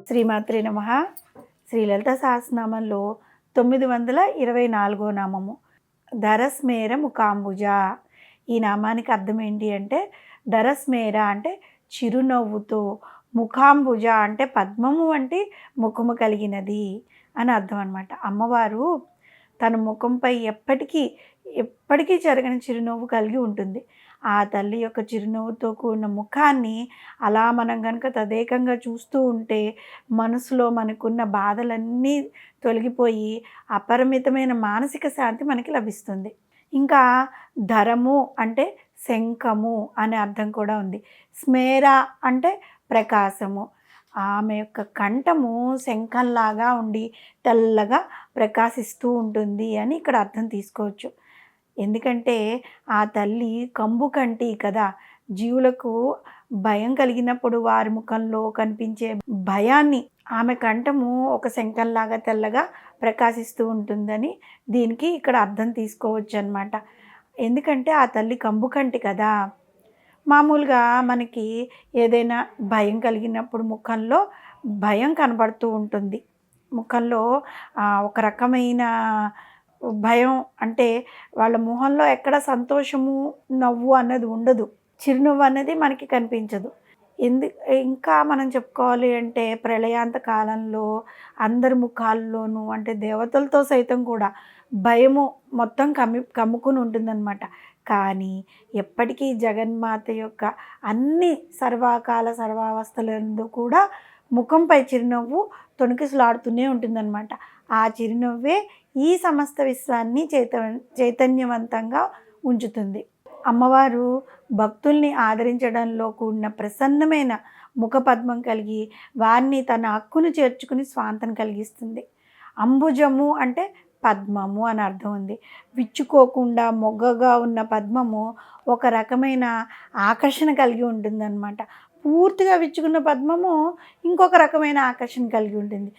శ్రీమాత్రే నమః. శ్రీ లలిత సహస్రనామంలో 924 నామము ధరస్మేర ముకాంబుజ. ఈ నామానికి అర్థం ఏంటి అంటే, ధరస్మేర అంటే చిరునవ్వుతో, ముఖాంబుజ అంటే పద్మము వంటి ముఖము కలిగినది అని అర్థం అనమాట. అమ్మవారు తన ముఖంపై ఎప్పటికీ చెరగని చిరునవ్వు కలిగి ఉంటుంది. ఆ తల్లి యొక్క చిరునవ్వుతో కూడిన ముఖాన్ని అలా మనం గనుక తదేకంగా చూస్తూ ఉంటే మనసులో మనకున్న బాధలన్నీ తొలగిపోయి అపరిమితమైన మానసిక శాంతి మనకి లభిస్తుంది. ఇంకా ధరము అంటే శంఖము అనే అర్థం కూడా ఉంది. స్మేర అంటే ప్రకాశము. ఆమె యొక్క కంఠము శంఖంలాగా ఉండి తెల్లగా ప్రకాశిస్తూ ఉంటుంది అని ఇక్కడ అర్థం తీసుకోవచ్చు. ఎందుకంటే ఆ తల్లి కంబు కంటి కదా. జీవులకు భయం కలిగినప్పుడు వారి ముఖంలో కనిపించే భయాన్ని ఆమె కంఠము ఒక శంఖంలాగా తెల్లగా ప్రకాశిస్తూ ఉంటుందని దీనికి ఇక్కడ అర్థం తీసుకోవచ్చు అన్నమాట. ఎందుకంటే ఆ తల్లి కంబు కంటి కదా. మామూలుగా మనకి ఏదైనా భయం కలిగినప్పుడు ముఖంలో భయం కనబడుతూ ఉంటుంది. ముఖంలో ఒక రకమైన భయం అంటే వాళ్ళ మొహంలో ఎక్కడ సంతోషము, నవ్వు అన్నది ఉండదు. చిరునవ్వు అనేది మనకి కనిపించదు. ఇంకా మనం చెప్పుకోవాలి అంటే ప్రళయాంత కాలంలో అందరి ముఖాల్లోనూ అంటే దేవతలతో సైతం కూడా భయము మొత్తం కమ్ముకుని ఉంటుందన్నమాట. కానీ ఎప్పటికీ జగన్మాత యొక్క అన్ని సర్వకాల సర్వావస్థలందు కూడా ముఖంపై చిరునవ్వు తొణికిసలాడుతూనే ఉంటుందన్నమాట. ఆ చిరునవ్వే ఈ సమస్త విశ్వాన్ని చైతన్యవంతంగా ఉంచుతుంది. అమ్మవారు భక్తుల్ని ఆదరించడంలో కూడిన ప్రసన్నమైన ముఖపద్మం కలిగి వారిని తన హక్కును చేర్చుకుని స్వాంతం కలిగిస్తుంది. అంబుజము అంటే పద్మము అని అర్థం ఉంది. విచ్చుకోకుండా మొగ్గగా ఉన్న పద్మము ఒక రకమైన ఆకర్షణ కలిగి ఉంటుందన్నమాట. పూర్తిగా విచ్చుకున్న పద్మము ఇంకొక రకమైన ఆకర్షణ కలిగి ఉంటుంది.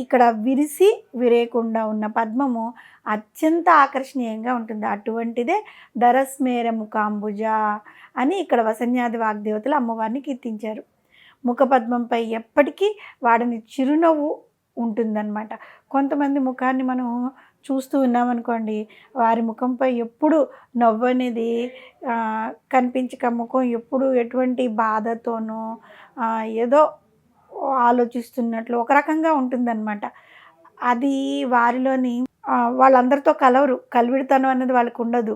ఇక్కడ విరిసి విరేయకుండా ఉన్న పద్మము అత్యంత ఆకర్షణీయంగా ఉంటుంది. అటువంటిదే ధరస్మేర ముకాంబుజ అని ఇక్కడ వసన్యాది వాగ్దేవతలు అమ్మవారిని కీర్తించారు. ముఖపద్మంపై ఎప్పటికీ వాడని చిరునవ్వు ఉంటుందన్నమాట. కొంతమంది ముఖాన్ని మనం చూస్తూ ఉన్నామనుకోండి, వారి ముఖంపై ఎప్పుడు నవ్వు అనేది కనిపించక ముఖం ఎప్పుడు ఎటువంటి బాధతోనో ఏదో ఆలోచిస్తున్నట్లు ఒక రకంగా ఉంటుందన్నమాట. అది వారిలోని వాళ్ళందరితో కలివిడితనం అనేది వాళ్ళకు ఉండదు.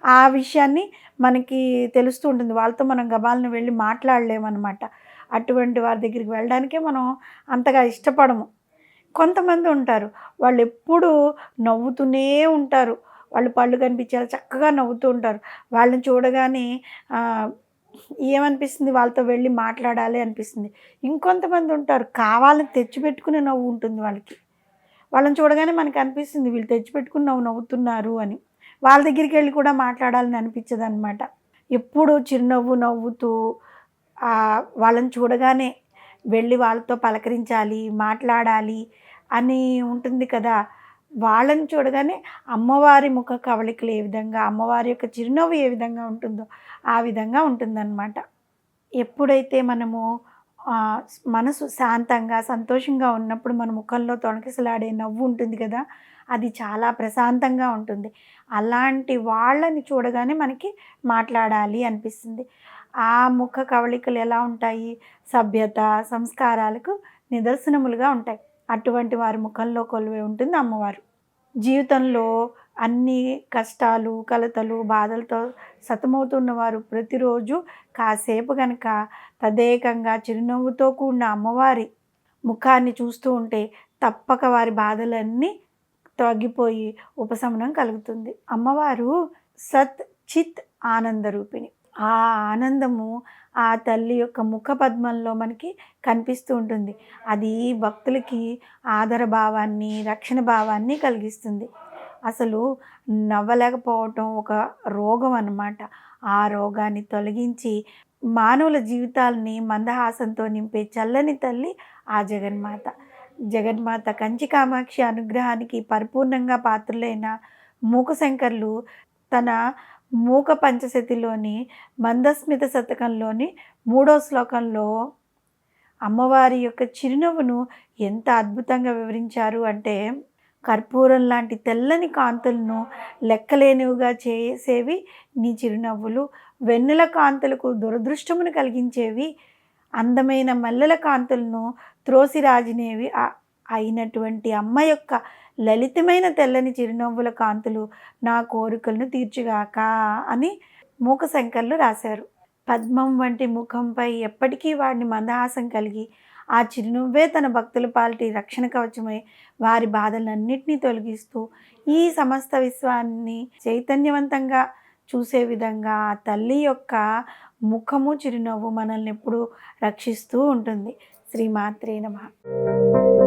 ఆ విషయాన్ని మనకి తెలుస్తూ ఉంటుంది. వాళ్ళతో మనం గబాలను వెళ్ళి మాట్లాడలేమన్నమాట. అటువంటి వారి దగ్గరికి వెళ్ళడానికే మనం అంతగా ఇష్టపడము. కొంతమంది ఉంటారు, వాళ్ళు ఎప్పుడూ నవ్వుతూనే ఉంటారు. వాళ్ళు పళ్ళు కనిపించేలా చక్కగా నవ్వుతూ ఉంటారు. వాళ్ళని చూడగానే ఏమనిపిస్తుంది, వాళ్ళతో వెళ్ళి మాట్లాడాలి అనిపిస్తుంది. ఇంకొంతమంది ఉంటారు, కావాలని తెచ్చిపెట్టుకునే నవ్వు ఉంటుంది వాళ్ళకి. వాళ్ళని చూడగానే మనకు అనిపిస్తుంది వీళ్ళు తెచ్చిపెట్టుకుని నవ్వుతున్నారు అని. వాళ్ళ దగ్గరికి వెళ్ళి కూడా మాట్లాడాలని అనిపించదన్నమాట. ఎప్పుడూ చిరునవ్వు నవ్వుతూ వాళ్ళని చూడగానే వెళ్ళి వాళ్ళతో పలకరించాలి, మాట్లాడాలి అని ఉంటుంది కదా. వాళ్ళని చూడగానే అమ్మవారి ముఖ కవళికలు ఏ విధంగా, అమ్మవారి యొక్క చిరునవ్వు ఏ విధంగా ఉంటుందో ఆ విధంగా ఉంటుందన్నమాట. ఎప్పుడైతే మనము మనసు శాంతంగా సంతోషంగా ఉన్నప్పుడు మన ముఖంలో తొణకిసలాడే నవ్వు ఉంటుంది కదా, అది చాలా ప్రశాంతంగా ఉంటుంది. అలాంటి వాళ్ళని చూడగానే మనకి మాట్లాడాలి అనిపిస్తుంది. ఆ ముఖ కవళికలు ఎలా ఉంటాయి, సభ్యత సంస్కారాలకు నిదర్శనములుగా ఉంటాయి. అటువంటి వారి ముఖంలో కొలువై ఉంటుంది అమ్మవారు. జీవితంలో అన్ని కష్టాలు, కలతలు, బాధలతో సతమవుతున్న వారు ప్రతిరోజు కాసేపు కనుక తదేకంగా చిరునవ్వుతో కూడిన అమ్మవారి ముఖాన్ని చూస్తూ ఉంటే తప్పక వారి బాధలన్నీ తగ్గిపోయి ఉపశమనం కలుగుతుంది. అమ్మవారు సత్ చిత్ ఆనంద రూపిణి. ఆ ఆనందము ఆ తల్లి యొక్క ముఖ పద్మంలో మనకి కనిపిస్తూ ఉంటుంది. అది భక్తులకి ఆదర భావాన్ని, రక్షణ భావాన్ని కలిగిస్తుంది. అసలు నవ్వలేకపోవటం ఒక రోగం అన్నమాట. ఆ రోగాన్ని తొలగించి మానవుల జీవితాలని మందహాసంతో నింపే చల్లని తల్లి ఆ జగన్మాత. జగన్మాత కంచి కామాక్షి అనుగ్రహానికి పరిపూర్ణంగా పాత్రులైన మూకశంకరులు తన మూక పంచశతిలోని మందస్మిత శతకంలోని 3వ శ్లోకంలో అమ్మవారి యొక్క చిరునవ్వును ఎంత అద్భుతంగా వివరించారు అంటే, కర్పూరం లాంటి తెల్లని కాంతులను లెక్కలేనివిగా చేసేవి నీ చిరునవ్వులు. వెన్నెల కాంతులకు దురదృష్టమును కలిగించేవి. అందమైన మల్లెల కాంతులను త్రోసిరాజినేవి అయినటువంటి అమ్మ యొక్క లలితమైన తెల్లని చిరునవ్వుల కాంతులు నా కోరికలను తీర్చుగాక అని మూకశంకర్లు రాశారు. పద్మం వంటి ముఖంపై ఎప్పటికీ వాడిని మందహాసం కలిగి ఆ చిరునవ్వే తన భక్తుల పాలిటి రక్షణ కవచమై వారి బాధలన్నింటినీ తొలగిస్తూ ఈ సమస్త విశ్వాన్ని చైతన్యవంతంగా చూసే విధంగా ఆ తల్లి యొక్క ముఖము చిరునవ్వు మనల్ని ఎప్పుడూ రక్షిస్తూ ఉంటుంది. శ్రీమాత్రే నమః.